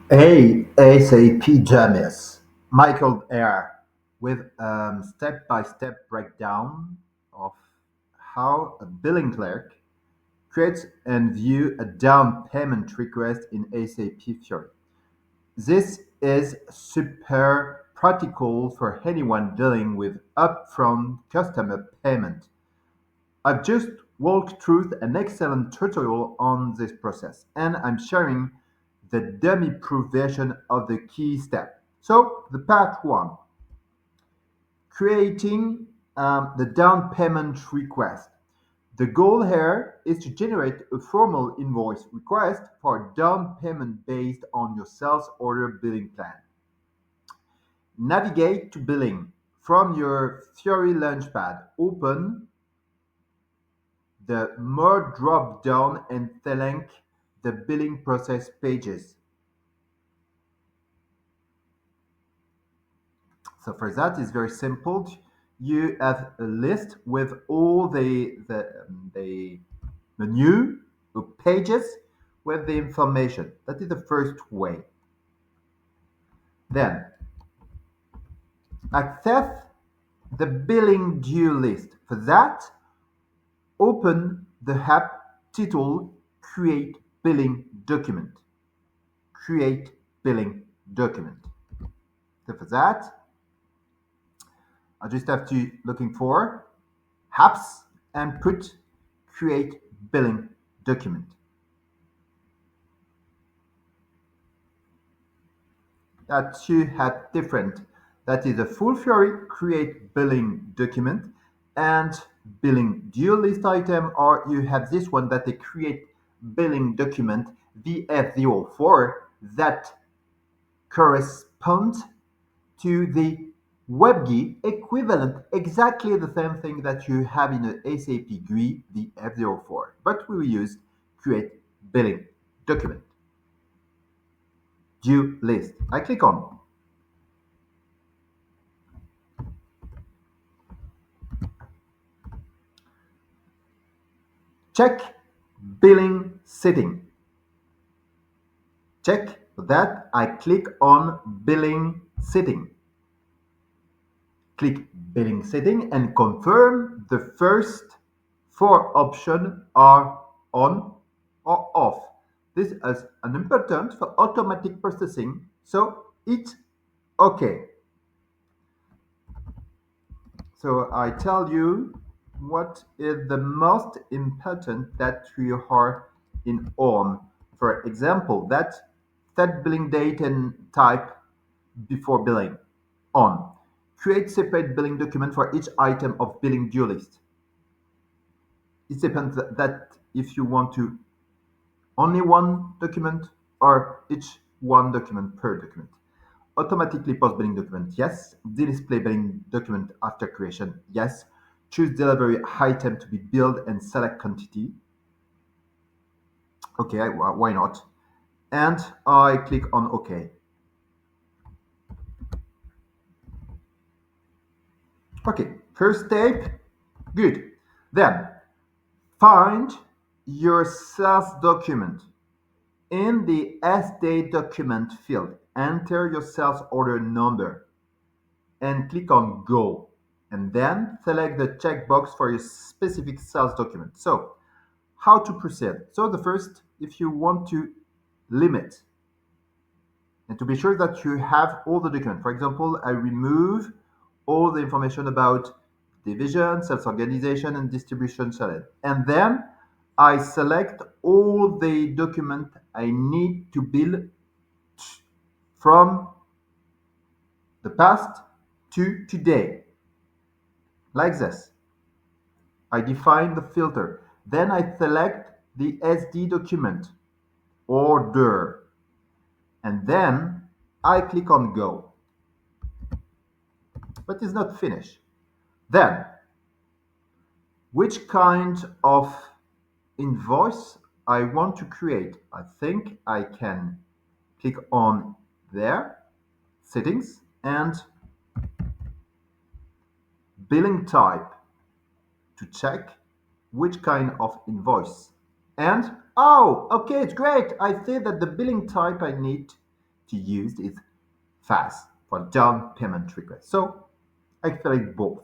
Hey, SAP Jamis, Michael here with a step-by-step breakdown of how a billing clerk creates and view a down payment request in SAP Fiori. This is super practical for anyone dealing with upfront customer payment. I've just walked through an excellent tutorial on this process, and I'm sharing the dummy-proof version of the key step. So, the part one, creating the down payment request. The goal here is to generate a formal invoice request for down payment based on your sales order billing plan. Navigate to billing. From your Fiori Launchpad, open the More drop-down and select the billing process pages. So for that, it's very simple. You have a list with all the menu pages with the information. That is the first way. Then access the billing due list. For that, open the app titled Create Billing Document. Create Billing Document. So for that, I just have to looking for apps and put create billing document. That you have different. That is a full Fiori create billing document and billing due list item, or you have this one that they create billing document VF04 that corresponds to the WebGui equivalent, exactly the same thing that you have in a SAP GUI, the F04, but we will use create billing document. Due list. I click on. Check billing setting. Check that. I click on billing setting. Click billing setting and confirm the first four options are on or off. This is an important for automatic processing, so it's okay. So I tell you what is the most important that you are in on. For example, that set billing date and type before billing on. Create separate billing document for each item of billing due list. It depends that if you want to only one document or each one document per document. Automatically post billing document, yes. Display billing document after creation, yes. Choose delivery item to be billed and select quantity. Okay, why not? And I click on OK. Okay, first step, good. Then find your sales document. In the SD document field, enter your sales order number and click on Go. And then select the checkbox for your specific sales document. So, how to proceed? So, the first, if you want to limit and to be sure that you have all the documents. For example, I remove all the information about division, sales organization, and distribution channel. And then I select all the document I need to build from the past to today. Like this. I define the filter. Then I select the SD document, order, and then I click on go. But it's not finished. Then, which kind of invoice I want to create? I think I can click on there, settings, and billing type to check which kind of invoice. And oh, okay, it's great. I see that the billing type I need to use is FAZ for down payment request. So I select both.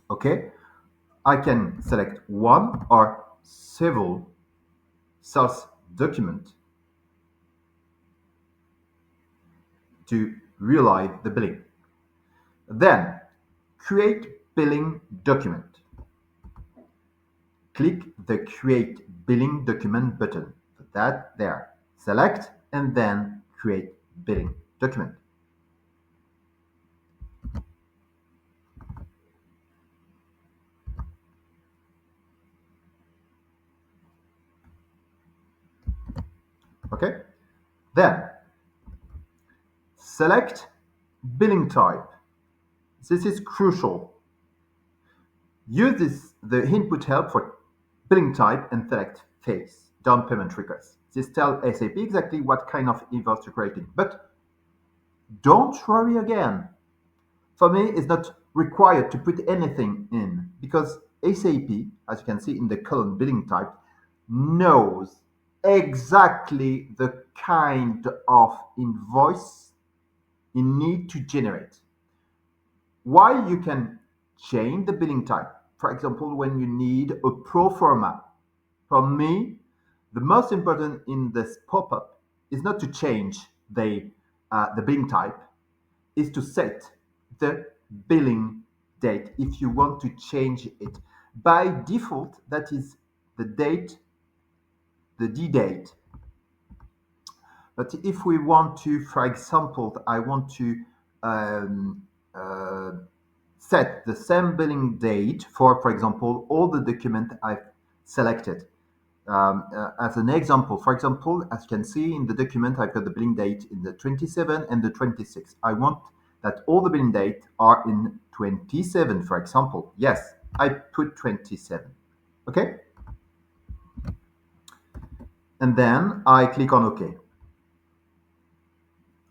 Okay, I can select one or several sales documents to realize the billing. Then create billing document. Click the create billing document button. Put that there. Select and then create billing document. Okay. Then select billing type. This is crucial. Use the input help for billing type and select phase, down payment request. This tells SAP exactly what kind of invoice to create. But don't worry again. For me, it's not required to put anything in because SAP, as you can see in the column billing type, knows exactly the kind of invoice you need to generate. Why you can change the billing type. For example, when you need a pro forma. For me, the most important in this pop-up is not to change the billing type, is to set the billing date if you want to change it. By default, that is the date, the D date. But if we want to, for example, I want to um, uh, set the same billing date for example, all the document I've selected. As an example, for example, as you can see in the document, I've got the billing date in the 27 and the 26. I want that all the billing date are in 27, for example. Yes, I put 27. Okay? And then I click on OK.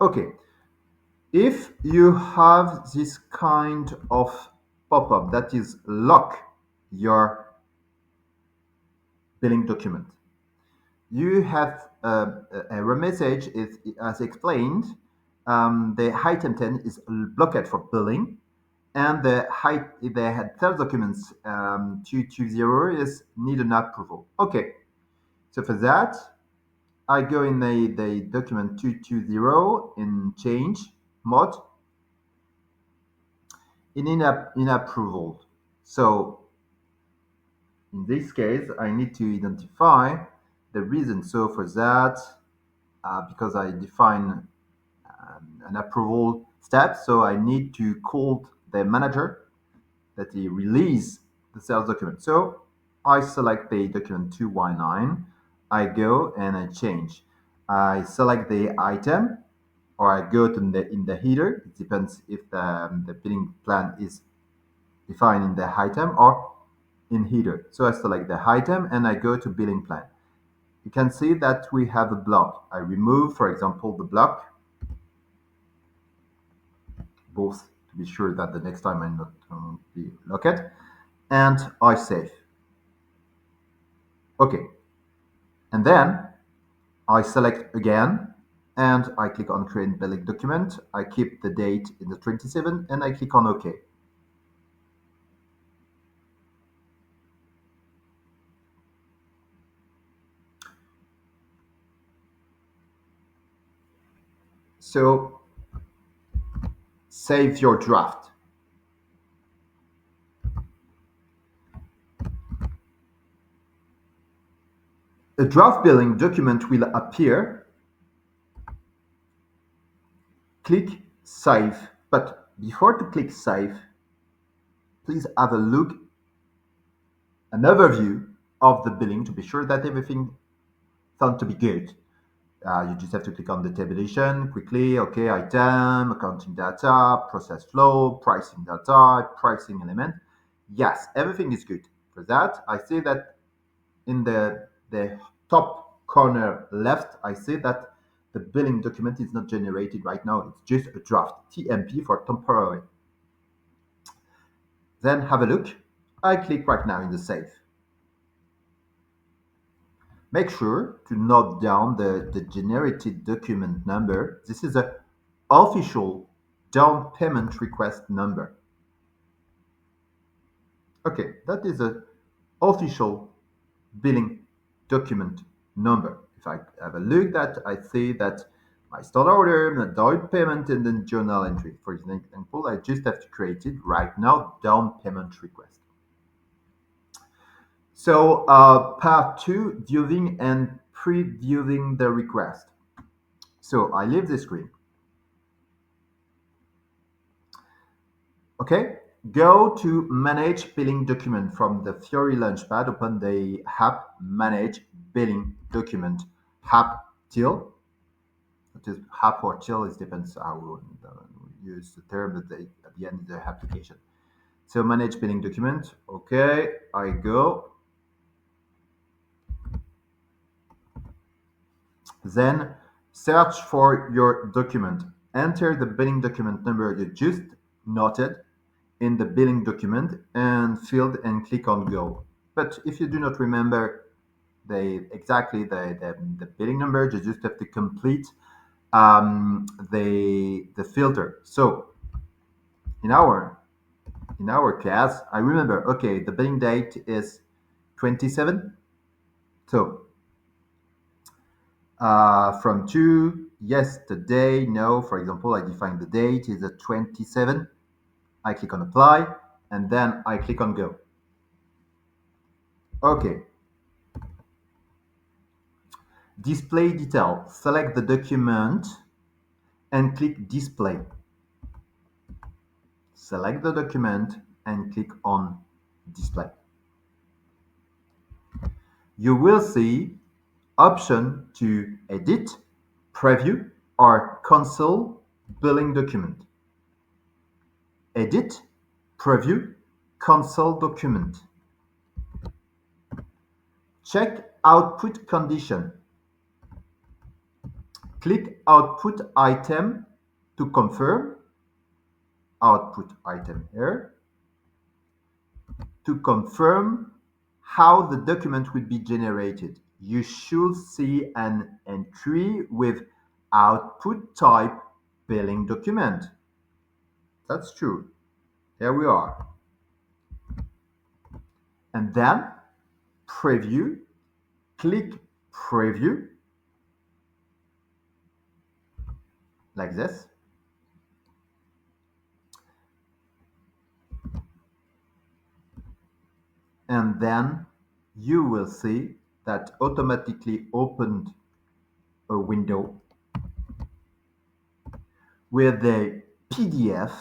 Okay. If you have this kind of pop-up that is lock your billing document, you have a error message is as explained. The item 10 is blocked for billing, and the sales documents 220 is need an approval. Okay, so for that, I go in the document 220 in change mode in approval. So in this case, I need to identify the reason. So for that, because I define an approval step, so I need to call the manager that he release the sales document. So I select the document 2Y9, I go and I change. I select the item, or I go to in the header. It depends if the billing plan is defined in the item or in header. So I select the item and I go to billing plan. You can see that we have a block. I remove, for example, the block, both to be sure that the next time I not be locked, and I save. Okay, and then I select again and I click on create billing document. I keep the date in the 27 and I click on OK. So save your draft. A draft billing document will appear. Click save. But before to click save, please have a look, an overview of the billing to be sure that everything sounds to be good. You just have to click on the tabulation quickly. Okay, item, accounting data, process flow, pricing data, pricing element. Yes, everything is good. For that, I see that in the top corner left, I see that the billing document is not generated right now. It's just a draft, TMP for temporary. Then have a look. I click right now in the save. Make sure to note down the generated document number. This is a official down payment request number. Okay, that is a official billing document number. If I have a look at, I see that my start order, the down payment, and then journal entry. For example, I just have to create it right now, down payment request. So part two, viewing and previewing the request. So I leave the screen. Okay, go to manage billing document from the Fiori Launchpad. Open the app manage billing document app till. It is app or till, it depends how we use the term at the end of the application. So manage billing document. Okay, I go. Then search for your document. Enter the billing document number you just noted in the billing document and field and click on go. But if you do not remember the billing number, you just have to complete the filter. So in our case, I remember, okay, the billing date is 27. So from to yes, the day, no, for example, I define the date is a 27. I click on apply and then I click on go. Okay. Display detail. Select the document and click display. Select the document and click on display. You will see option to edit, preview, or cancel billing document. Edit, preview, cancel document. Check output condition. Click output item to confirm. Output item here. To confirm how the document will be generated. You should see an entry with output type billing document. That's true. Here we are. And then preview, click preview, like this. And then you will see that automatically opened a window with the PDF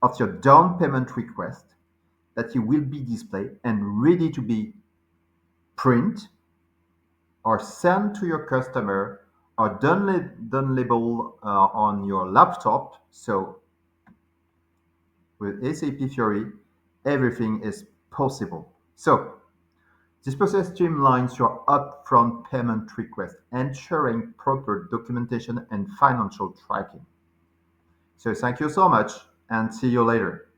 of your down payment request that you will be displayed and ready to be print or send to your customer or downloadable on your laptop. So with SAP Fiori, everything is possible. So this process streamlines your upfront payment request, ensuring proper documentation and financial tracking. So thank you so much and see you later.